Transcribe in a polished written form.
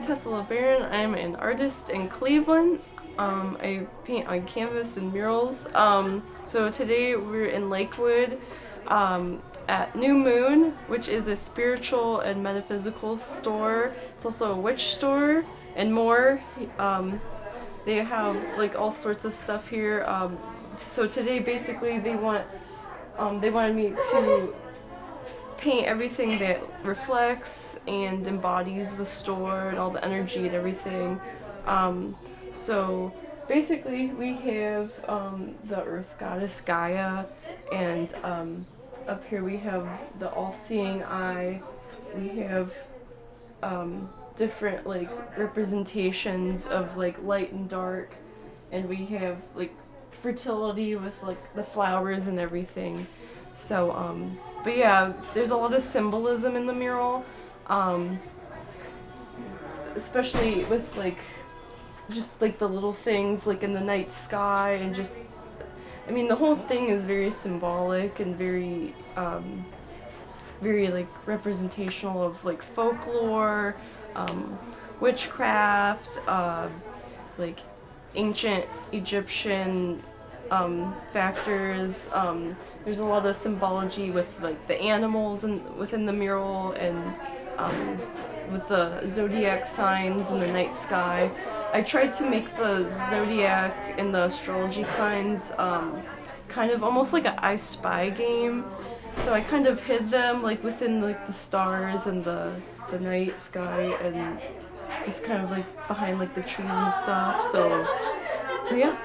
Barbian. I'm an artist in Cleveland. I paint on canvas and murals. So today we're in Lakewood at New Moon, which is a spiritual and metaphysical store. It's also a witch store and more. They have like all sorts of stuff here. So today basically they wanted me to paint everything that reflects and embodies the store and all the energy and everything. So basically we have the earth goddess Gaia, and up here we have the all-seeing eye. We have different like representations of like light and dark, and we have like fertility with like the flowers and everything. So but yeah, there's a lot of symbolism in the mural, especially with like just like the little things like in the night sky, and just I mean the whole thing is very symbolic and very like representational of like folklore, witchcraft, like ancient Egyptian factors. There's a lot of symbology with like the animals within the mural, and with the zodiac signs in the night sky. I tried to make the zodiac and the astrology signs kind of almost like an I Spy game. So I kind of hid them like within like the stars and the night sky, and just kind of like behind like the trees and stuff. So yeah.